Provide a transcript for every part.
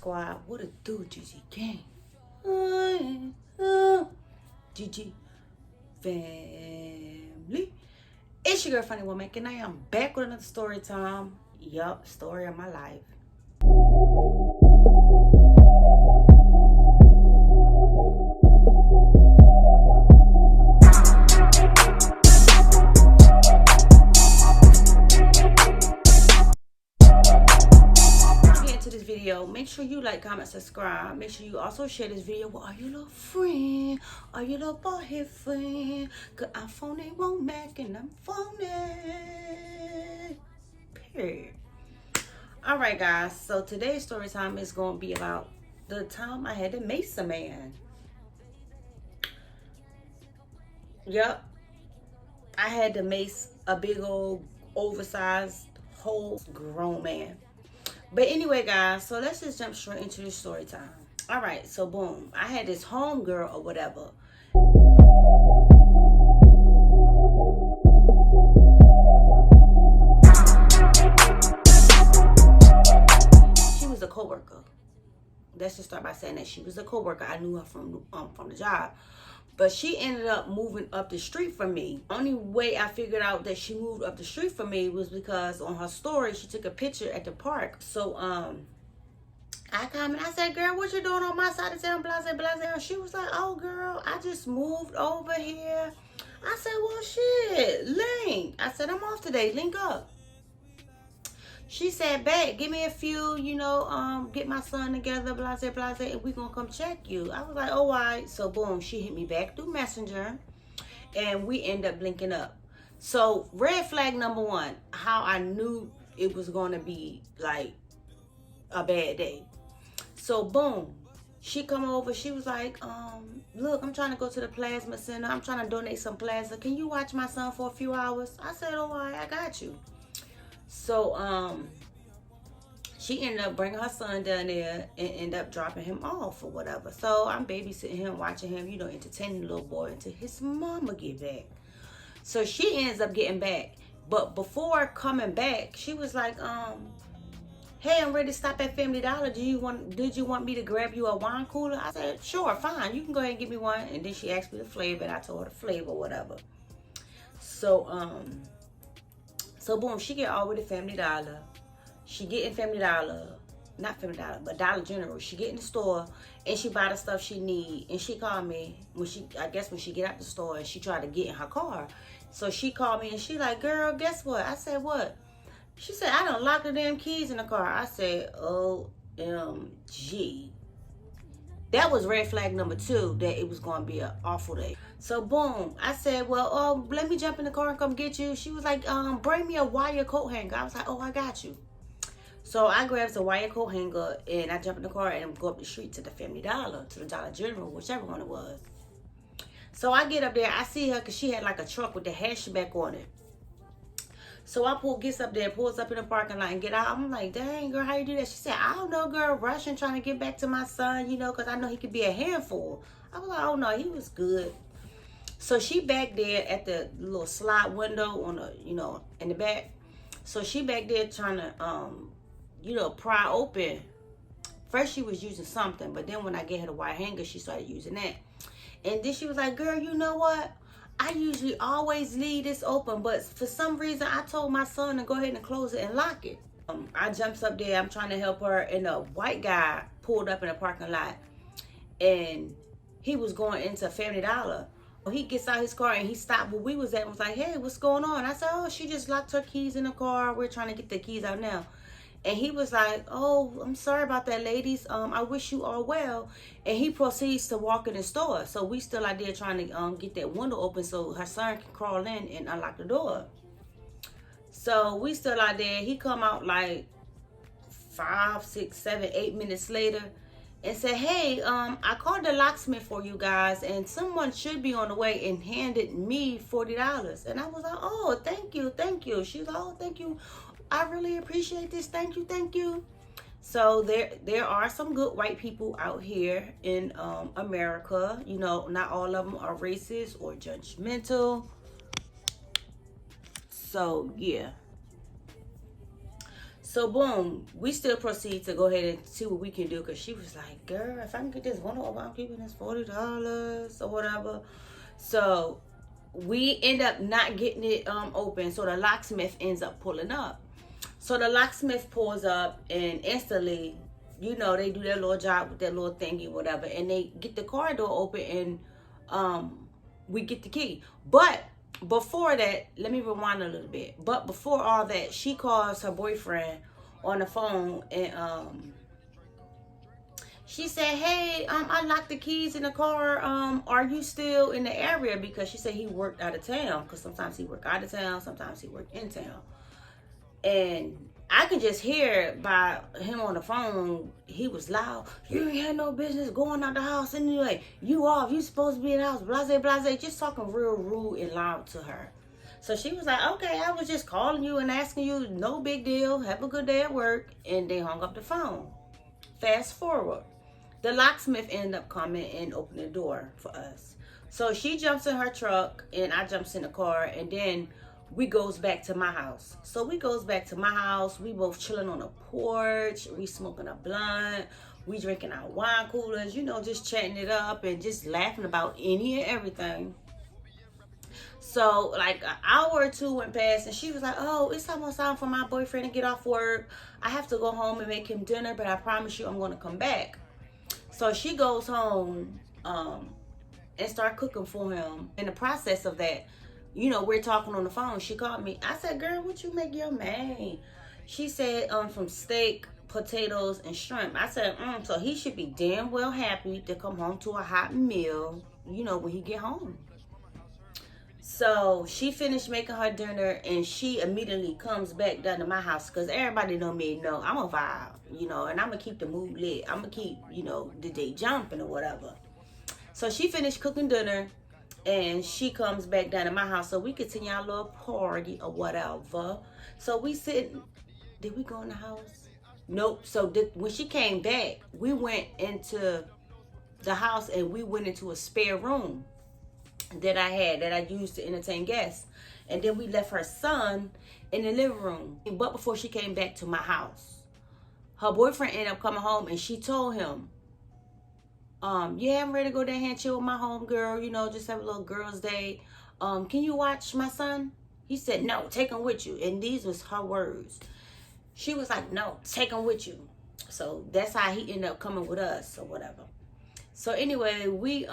Squad. What it do, Gigi Gang? Gigi family. It's your girl, Funny Woman, and I am back with another story time. Yup, story of my life. This video, make sure you like, comment, subscribe. Make sure you also share this video with all your little friend or your little boyhead friend, cause I'm phony, won't Mac, and I'm phony. Period. All right, guys, so today's story time is going to be about the time I had to mace a man. Yep, I had to mace a big old oversized whole grown man. But anyway, guys, so let's just jump straight into the story time. All right, so boom, I had this home girl or whatever. She was a coworker. Let's just start by saying that she was a coworker. I knew her from the job. But she ended up moving up the street from me. Only way I figured out that she moved up the street from me was because on her story, she took a picture at the park. So, I commented, I said, girl, what you doing on my side of town, blah, blah, blah. She was like, oh, girl, I just moved over here. I said, well, shit, link. I said, I'm off today, link up. She said, babe, give me a few, get my son together, blah, blah, blah, and we gonna come check you. I was like, oh, all right. So, boom, she hit me back through Messenger, and we end up linking up. So, red flag number one, how I knew it was gonna be, like, a bad day. So, boom, she come over. She was like, look, I'm trying to go to the plasma center. I'm trying to donate some plasma. Can you watch my son for a few hours? I said, oh, all right, I got you. So, she ended up bringing her son down there and ended up dropping him off or whatever. So, I'm babysitting him, watching him, entertaining the little boy until his mama get back. So, she ends up getting back. But before coming back, she was like, hey, I'm ready to stop at Family Dollar. Did you want me to grab you a wine cooler? I said, sure, fine. You can go ahead and give me one. And then she asked me the flavor, and I told her the flavor, whatever. So, so boom, she get all with the Family Dollar. She get in Family Dollar, not Family Dollar, but Dollar General. She get in the store and she buy the stuff she need. And she called me when she get out the store and she tried to get in her car. So she called me and she like, girl, guess what? I said, what? She said, I done locked the damn keys in the car. I said, OMG. That was red flag number two, that it was going to be an awful day. So, boom. I said, well, let me jump in the car and come get you. She was like, bring me a wire coat hanger. I was like, oh, I got you. So, I grabbed a wire coat hanger, and I jump in the car and go up the street to the Family Dollar, to the Dollar General, whichever one it was. So, I get up there. I see her because she had like a truck with the hatchback on it. So I gets up there, pulls up in the parking lot and get out. I'm like, dang, girl, how you do that? She said, I don't know, girl, rushing, trying to get back to my son, because I know he could be a handful. I was like, oh, no, he was good. So she back there at the little slide window on the, in the back. So she back there trying to, pry open. First she was using something, but then when I gave her the wire hanger, she started using that. And then she was like, girl, you know what? I usually always leave this open, but for some reason, I told my son to go ahead and close it and lock it. I jumps up there. I'm trying to help her, and a white guy pulled up in the parking lot, and he was going into Family Dollar. He gets out his car, and he stopped where we was at and was like, hey, what's going on? I said, oh, she just locked her keys in the car. We're trying to get the keys out now. And he was like, oh, I'm sorry about that, ladies. I wish you all well. And he proceeds to walk in the store. So we still out there trying to get that window open so her son can crawl in and unlock the door. So we still out there. He come out like 5, 6, 7, 8 minutes later and said, hey, I called the locksmith for you guys, and someone should be on the way, and handed me $40. And I was like, oh, thank you, thank you. She was like, oh, thank you. I really appreciate this. Thank you, thank you. So there are some good white people out here in America. Not all of them are racist or judgmental. So, yeah. So boom, we still proceed to go ahead and see what we can do, because she was like, girl, if I can get this one over, I'm keeping this $40 or whatever. So we end up not getting it open. So the locksmith ends up pulling up. So the locksmith pulls up, and instantly, you know, they do their little job with their little thingy, whatever, and they get the car door open, and we get the key. But before that, let me rewind a little bit. But before all that, she calls her boyfriend on the phone, and she said, hey, I locked the keys in the car. Are you still in the area? Because she said he worked out of town, because sometimes he worked out of town, sometimes he worked in town. And I could just hear by him on the phone, he was loud. You ain't had no business going out the house anyway. You off. You supposed to be in the house. Blase, blase. Just talking real rude and loud to her. So she was like, okay, I was just calling you and asking you. No big deal. Have a good day at work. And they hung up the phone. Fast forward. The locksmith ended up coming and opening the door for us. So she jumps in her truck and I jumps in the car, and then we goes back to my house. So we goes back to my house. We both chilling on the porch. We smoking a blunt. We drinking our wine coolers, you know, just chatting it up and just laughing about any and everything. So like an hour or two went past, and she was like, oh, it's almost time for my boyfriend to get off work. I have to go home and make him dinner, but I promise you I'm going to come back. So she goes home and start cooking for him. In the process of that, you know, we're talking on the phone. She called me. I said, girl, what you make your man? She said, from steak, potatoes, and shrimp. I said, so he should be damn well happy to come home to a hot meal, you know, when he get home. So she finished making her dinner, and she immediately comes back down to my house, because everybody know me, know I'm a vibe, you know, and I'm going to keep the mood lit. I'm going to keep, you know, the day jumping or whatever. So she finished cooking dinner, and she comes back down to my house, so we continue our little party or whatever. So we sit. Did we go in the house? Nope. So when she came back, we went into the house, and we went into a spare room that I used to entertain guests. And then we left her son in the living room. But before she came back to my house, her boyfriend ended up coming home, and she told him, yeah, I'm ready to go down here and chill with my homegirl, you know, just have a little girls' day. Can you watch my son? He said, no, take him with you. And these was her words. She was like, no, take him with you. So that's how he ended up coming with us or whatever. So anyway, we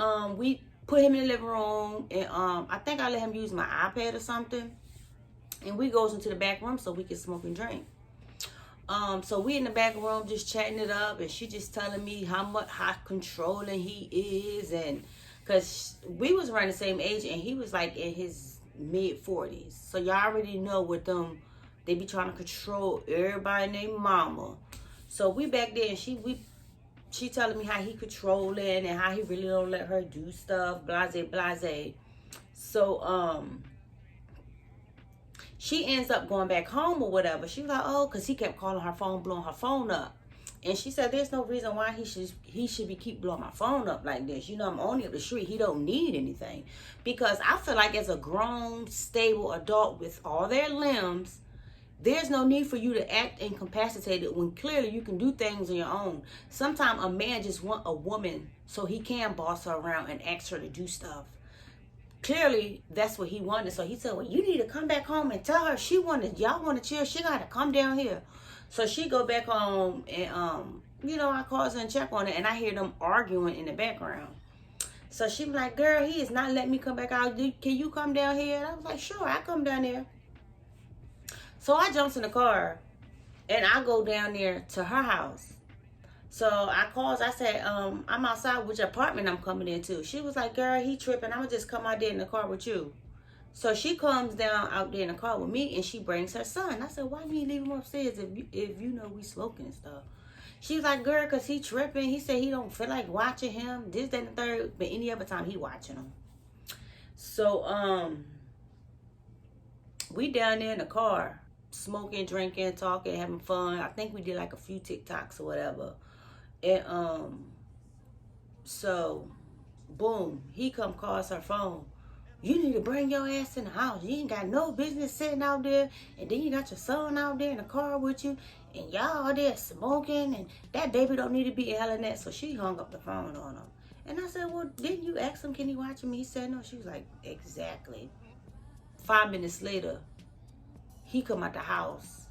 put him in the living room, and I think I let him use my iPad or something. And we goes into the back room so we can smoke and drink. So we in the back room just chatting it up, and she just telling me how controlling he is, and because we was around the same age, and he was like in his mid-40s. So y'all already know with them, they be trying to control everybody named mama. So we back there, and she telling me how he controlling and how he really don't let her do stuff, blase, blase. So, she ends up going back home or whatever. She was like, oh, because he kept calling her phone, blowing her phone up. And she said, there's no reason why he should be keep blowing my phone up like this. You know, I'm only up the street. He don't need anything. Because I feel like as a grown, stable adult with all their limbs, there's no need for you to act incapacitated when clearly you can do things on your own. Sometimes a man just want a woman so he can boss her around and ask her to do stuff. Clearly, that's what he wanted. So he said, well, you need to come back home and tell her y'all want to chill. She got to come down here. So she go back home, and, you know, I calls her and check on it, and I hear them arguing in the background. So she was like, girl, he is not letting me come back out. Can you come down here? And I was like, sure, I come down there. So I jumps in the car, and I go down there to her house. So I calls, I said, I'm outside, which apartment I'm coming into. She was like, girl, he tripping. I'm going to just come out there in the car with you. So she comes down out there in the car with me, and she brings her son. I said, why you ain't leave him upstairs if you know we smoking and stuff? She's like, girl, because he tripping. He said he don't feel like watching him. This, that, and the third. But any other time, he watching him. So, we down there in the car, smoking, drinking, talking, having fun. I think we did like a few TikToks or whatever. And so boom, he calls her phone. You need to bring your ass in the house. You ain't got no business sitting out there. And then you got your son out there in the car with you. And y'all out there smoking. And that baby don't need to be yelling that. So she hung up the phone on him. And I said, well, didn't you ask him, can he watch him? He said no. She was like, exactly. 5 minutes later, he come out the house.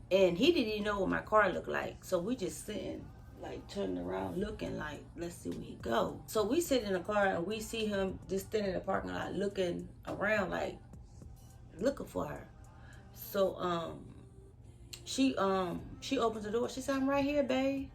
And he didn't even know what my car looked like. So we just sitting, like turning around looking like, let's see where he go. So we sit in the car and we see him just standing in the parking lot looking around, like looking for her. So she opens the door. She said, I'm right here, babe.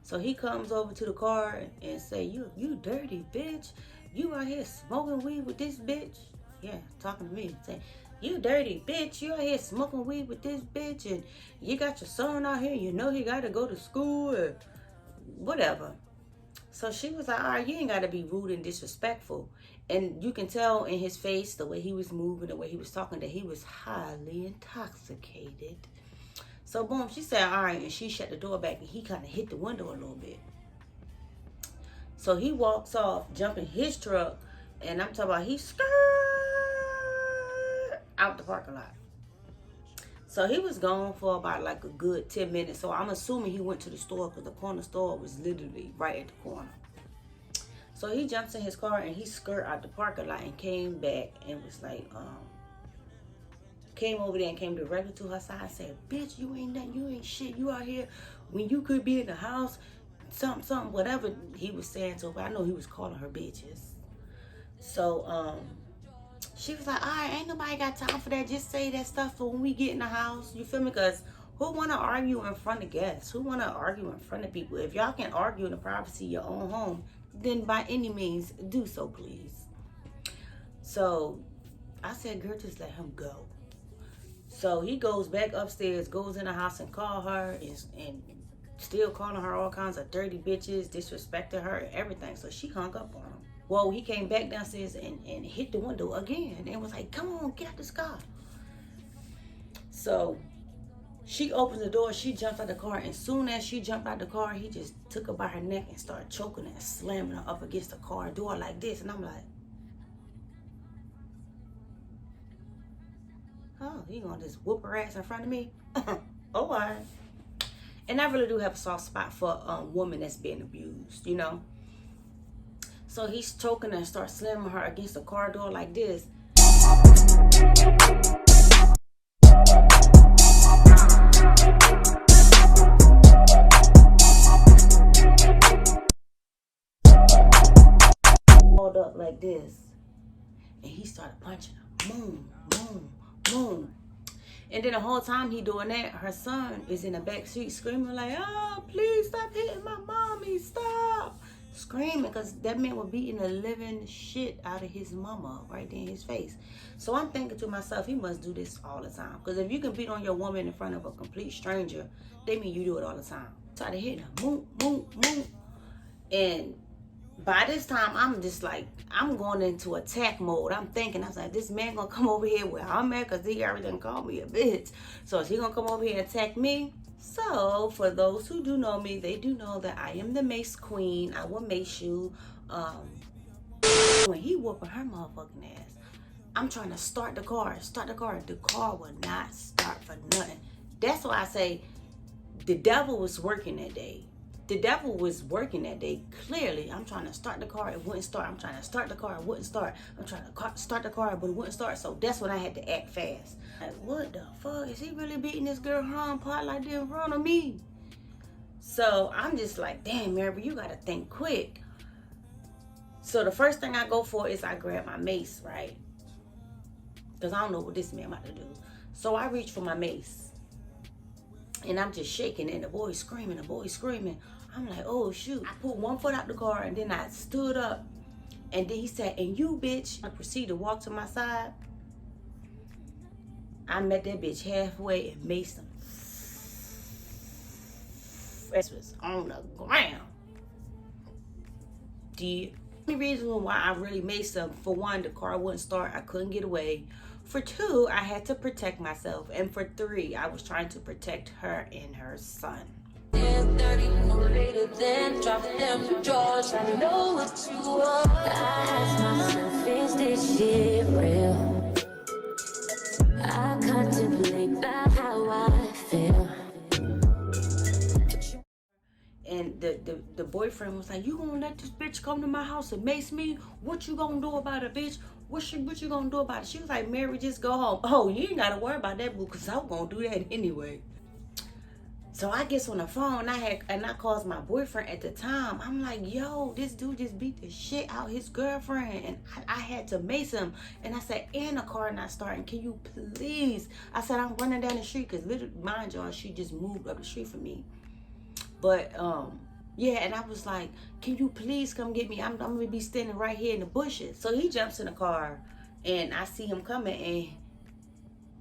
So he comes over to the car and say, you dirty bitch. You out here smoking weed with this bitch? Yeah, talking to me. Say, you dirty bitch. You out here smoking weed with this bitch. And you got your son out here. You know he got to go to school or whatever. So she was like, all right, you ain't got to be rude and disrespectful. And you can tell in his face, the way he was moving, the way he was talking, that he was highly intoxicated. So boom, she said, all right, and she shut the door back and he kind of hit the window a little bit. So he walks off, jumping his truck, and I'm talking about he skirt out the parking lot. So he was gone for about like a good 10 minutes. So I'm assuming he went to the store because the corner store was literally right at the corner. So he jumps in his car and he skirt out the parking lot and came back and was like, came over there and came directly to her side and said, bitch, you ain't nothing, you ain't shit. You out here when you could be in the house, something, whatever he was saying to her. But I know he was calling her bitches. So she was like, all right, ain't nobody got time for that. Just say that stuff for when we get in the house. You feel me? Because who want to argue in front of guests? Who want to argue in front of people? If y'all can argue in the privacy of your own home, then by any means, do so, please. So I said, girl, just let him go. So he goes back upstairs, goes in the house and call her and still calling her all kinds of dirty bitches, disrespecting her and everything. So she hung up on him. Well, he came back downstairs and hit the window again and was like, come on, get out this car. So she opens the door, she jumps out the car, and soon as she jumped out the car, he just took her by her neck and started choking her and slamming her up against the car door like this. And I'm like, oh, he gonna just whoop her ass in front of me? Oh, all right. And I really do have a soft spot for a woman that's being abused, you know? So he's choking her and starts slamming her against the car door like this. Hold up like this. And he started punching her. Boom, boom, boom. And then the whole time he doing that, her son is in the back seat screaming like, oh, please stop hitting my mommy, stop. Screaming because that man was beating the living shit out of his mama right there in his face. So I'm thinking to myself, he must do this all the time. Because if you can beat on your woman in front of a complete stranger, they mean you do it all the time. Started hitting her, boom, boom, boom. And by this time, I'm just like, I'm going into attack mode. I'm thinking, I was like, this man gonna come over here where I'm at because he already done called me a bitch. So is he gonna come over here and attack me? So for those who do know me, they do know that I am the mace queen. I will mace you. When he whooping her motherfucking ass, I'm trying to start the car. The car will not start for nothing. That's why I say the devil was working that day. The devil was working that day. Clearly, I'm trying to start the car, it wouldn't start. I'm trying to start the car, it wouldn't start. I'm trying to start the car, but it wouldn't start. So that's when I had to act fast. Like, what the fuck? Is he really beating this girl home part like this in front of me? So I'm just like, damn, Mary, you gotta think quick. So the first thing I go for is I grab my mace, right? Because I don't know what this man about to do. So I reach for my mace. And I'm just shaking, and the boy's screaming, I'm like, oh, shoot. I put one foot out the car, and then I stood up. And then he said, and you, bitch. I proceeded to walk to my side. I met that bitch halfway and maced him. It was on the ground. The only reason why I really maced him, for one, the car wouldn't start. I couldn't get away. For two, I had to protect myself. And for three, I was trying to protect her and her son. get 30 no later than dropping them drawers. I know what you want. I ask myself, is this shit real? I contemplate about how I feel. And the boyfriend was like, you gonna let this bitch come to my house and mace me? What you gonna do about it, bitch? What you gonna do about it? She was like, Mary, just go home. Oh, you ain't gotta worry about that, boo, because I was gonna do that anyway. So I guess on the phone, I called my boyfriend at the time. I'm like, yo, this dude just beat the shit out his girlfriend. And I had to mace him. And I said, and the car not starting. Can you please? I said, I'm running down the street. Because literally, mind y'all, she just moved up the street from me. But, yeah, and I was like, can you please come get me? I'm going to be standing right here in the bushes. So he jumps in the car. And I see him coming. And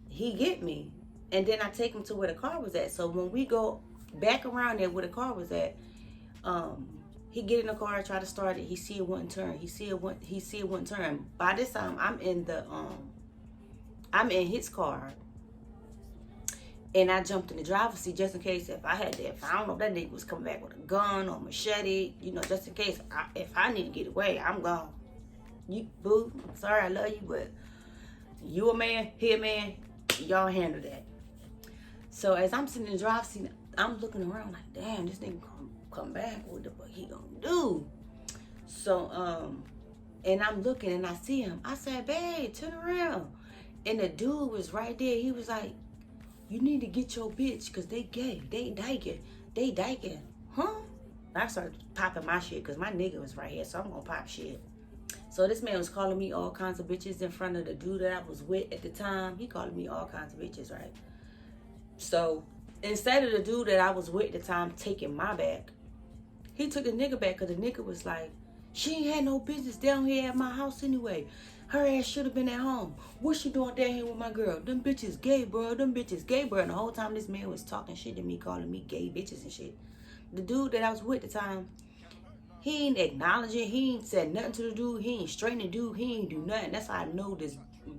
he get me. And then I take him to where the car was at. So when we go back around there where the car was at, he get in the car, try to start it. He see it wouldn't turn. He see it wouldn't turn. By this time, I'm in his car, and I jumped in the driver's seat just in case if I don't know if that nigga was coming back with a gun or machete, you know, just in case if I need to get away, I'm gone. You boo, I'm sorry, I love you, but you a man, he a man, y'all handle that. So as I'm sitting in the driver's seat, I'm looking around like, damn, this nigga come back. What the fuck he gonna do? So, and I'm looking and I see him. I said, babe, turn around. And the dude was right there. He was like, you need to get your bitch because they gay. They dyking. Huh? I started popping my shit because my nigga was right here. So I'm going to pop shit. So this man was calling me all kinds of bitches in front of the dude that I was with at the time. He calling me all kinds of bitches, right? So instead of the dude that I was with at the time taking my back, he took the nigga back because the nigga was like, she ain't had no business down here at my house anyway. Her ass should have been at home. What she doing down here with my girl? Them bitches gay, bro. Them bitches gay, bro. And the whole time this man was talking shit to me, calling me gay bitches and shit. The dude that I was with at the time, he ain't acknowledge it. He ain't said nothing to the dude. He ain't straighten the dude. He ain't do nothing. That's how I know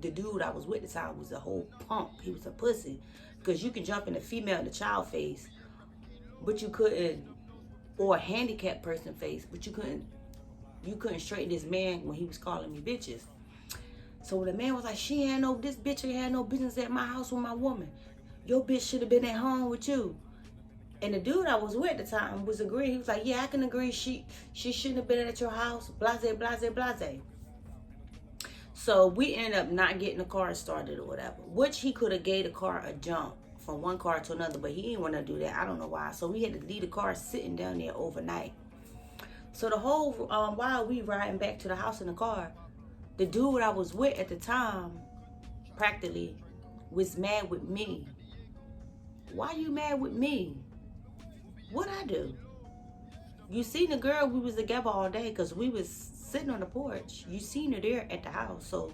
the dude I was with at the time was a whole punk. He was a pussy. Because you can jump in the female and the child face, but you couldn't, or a handicapped person face, but you couldn't straighten this man when he was calling me bitches. So the man was like, this bitch ain't had no business at my house with my woman. Your bitch should have been at home with you. And the dude I was with at the time was agreeing. He was like, yeah, I can agree. She shouldn't have been at your house. Blase, blase, blase. So we ended up not getting the car started or whatever, which he could have gave the car a jump from one car to another, but he didn't want to do that. I don't know why. So we had to leave the car sitting down there overnight. So the whole while we riding back to the house in the car, the dude I was with at the time practically was mad with me. Why you mad with me? What'd I do? You seen the girl, we was together all day because we was sitting on the porch. You seen her there at the house. So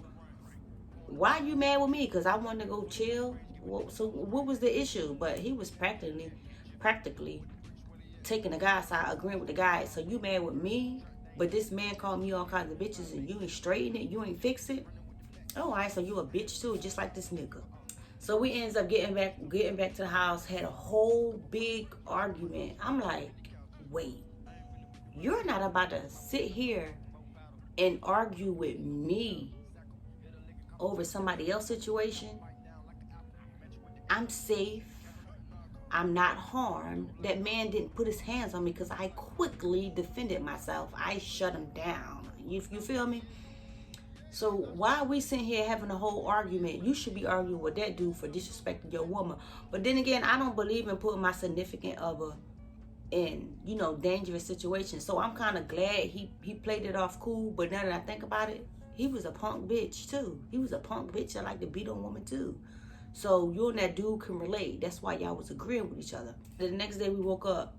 why you mad with me? Because I wanted to go chill. Well, so what was the issue? But he was practically taking the guy's side, agreeing with the guy. So you mad with me? But this man called me all kinds of bitches and you ain't straighten it, you ain't fix it. Oh, all right, so you a bitch too, just like this nigga. So we ends up getting back to the house, had a whole big argument. I'm like, wait, you're not about to sit here and argue with me over somebody else's situation. I'm safe. I'm not harmed. That man didn't put his hands on me because I quickly defended myself. I shut him down. You feel me? So why are we sitting here having a whole argument? You should be arguing with that dude for disrespecting your woman. But then again, I don't believe in putting my significant other in, dangerous situations. So I'm kind of glad he played it off cool. But now that I think about it, he was a punk bitch too. He was a punk bitch that like to beat on women too. So you and that dude can relate. That's why y'all was agreeing with each other. The next day we woke up,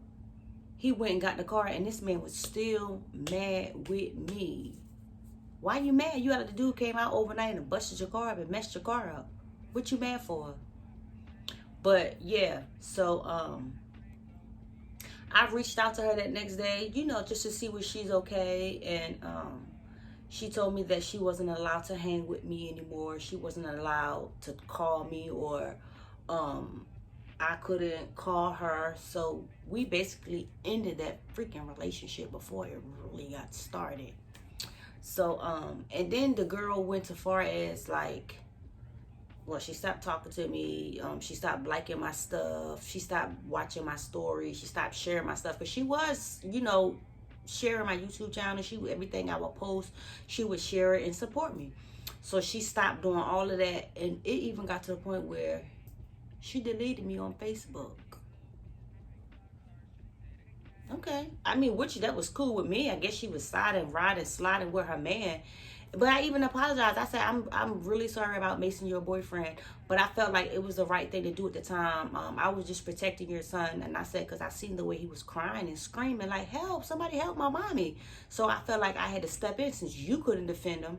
he went and got in the car and this man was still mad with me. Why you mad? You had the dude came out overnight and busted your car up and messed your car up. What you mad for? But yeah, so I reached out to her that next day, just to see if she's okay. And she told me that she wasn't allowed to hang with me anymore. She wasn't allowed to call me or I couldn't call her, so we basically ended that freaking relationship before it really got started. So and then the girl went as far as like, well, she stopped talking to me. She stopped liking my stuff. She stopped watching my stories. She stopped sharing my stuff. But she was, you know, sharing my YouTube channel. Everything I would post, she would share it and support me. So she stopped doing all of that. And it even got to the point where she deleted me on Facebook. Okay. I mean, which that was cool with me. I guess she was sliding with her man. But I even apologized. I said, I'm really sorry about Mason, your boyfriend. But I felt like it was the right thing to do at the time. I was just protecting your son. And I said, because I seen the way he was crying and screaming, like, help, somebody help my mommy. So I felt like I had to step in since you couldn't defend him.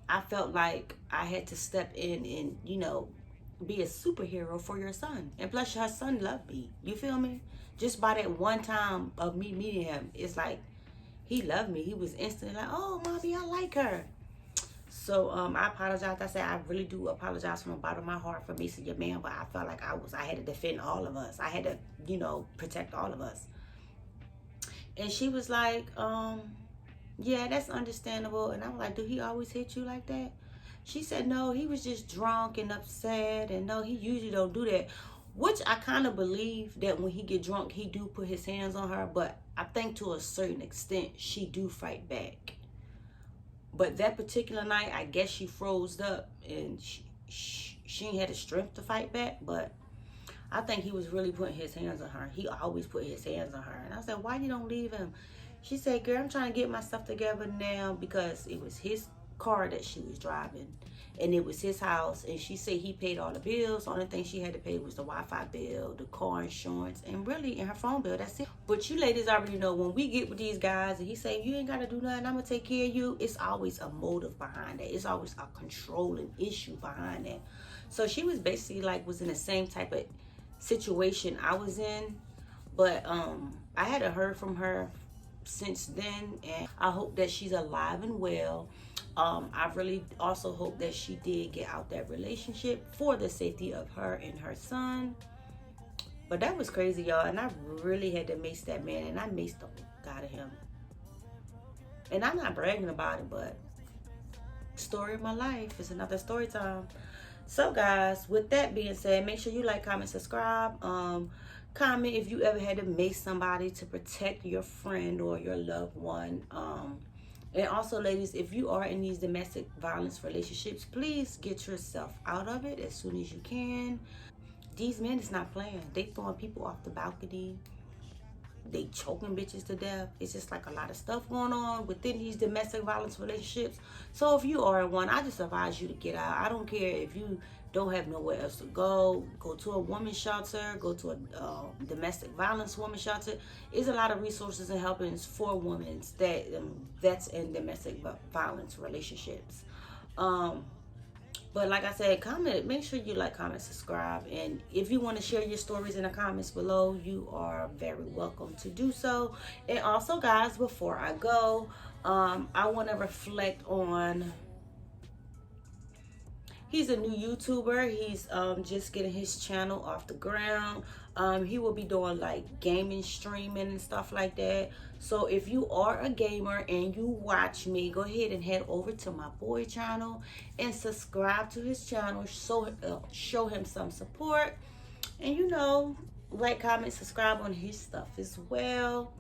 I felt like I had to step in and, you know, be a superhero for your son. And plus, your son loved me. You feel me? Just by that one time of me meeting him, it's like, he loved me. He was instantly like, oh, mommy, I like her. So I apologize. I said, I really do apologize from the bottom of my heart for missing your man. But I felt like I had to defend all of us. I had to, you know, protect all of us. And she was like, yeah, that's understandable. And I was like, do he always hit you like that? She said, no, he was just drunk and upset. And no, he usually don't do that. Which I kind of believe that when he get drunk, he do put his hands on her. But I think to a certain extent, she do fight back. But that particular night, I guess she froze up. And she ain't had the strength to fight back. But I think he was really putting his hands on her. He always put his hands on her. And I said, why you don't leave him? She said, girl, I'm trying to get my stuff together now. Because it was his car that she was driving. And it was his house, and she said he paid all the bills. The only thing she had to pay was the Wi-Fi bill, the car insurance, and really in her phone bill. That's it. But you ladies already know when we get with these guys and he say, you ain't got to do nothing, I'm going to take care of you. It's always a motive behind that. It's always a controlling issue behind that. So she was basically like, was in the same type of situation I was in. But I hadn't heard from her since then, and I hope that she's alive and well. I really also hope that she did get out that relationship for the safety of her and her son. But that was crazy, y'all. And I really had to mace that man. And I maced the God of him. And I'm not bragging about it, but story of my life. It's another story time. So, guys, with that being said, make sure you like, comment, subscribe. Comment if you ever had to mace somebody to protect your friend or your loved one. And also, ladies, if you are in these domestic violence relationships, please get yourself out of it as soon as you can. These men is not playing. They throwing people off the balcony. They choking bitches to death. It's just like a lot of stuff going on within these domestic violence relationships. So if you are in one, I just advise you to get out. I don't care if you don't have nowhere else to go. Go to a women's shelter. Go to a domestic violence women's shelter. There's a lot of resources and helpings for women that's in domestic violence relationships. But like I said, comment. Make sure you like, comment, subscribe. And if you want to share your stories in the comments below, you are very welcome to do so. And also, guys, before I go, I want to reflect on... He's a new YouTuber. He's just getting his channel off the ground. He will be doing like gaming, streaming and stuff like that. So if you are a gamer and you watch me, go ahead and head over to my boy channel and subscribe to his channel. Show him some support. And you know, like, comment, subscribe on his stuff as well.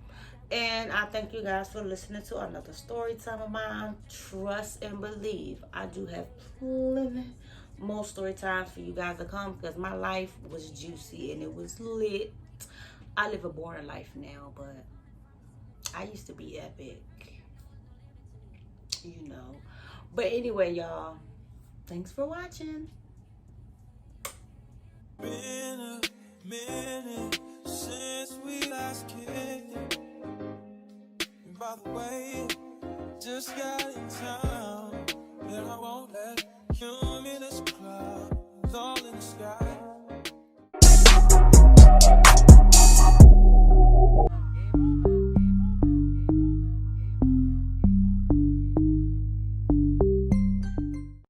And I thank you guys for listening to another story time of mine. Trust and believe I do have plenty more story times for you guys to come, because my life was juicy and it was lit. I live a boring life now, but I used to be epic, you know. But anyway, y'all, thanks for watching. Been a minute since we last kicked. By the way, just got in town, and I won't let you miss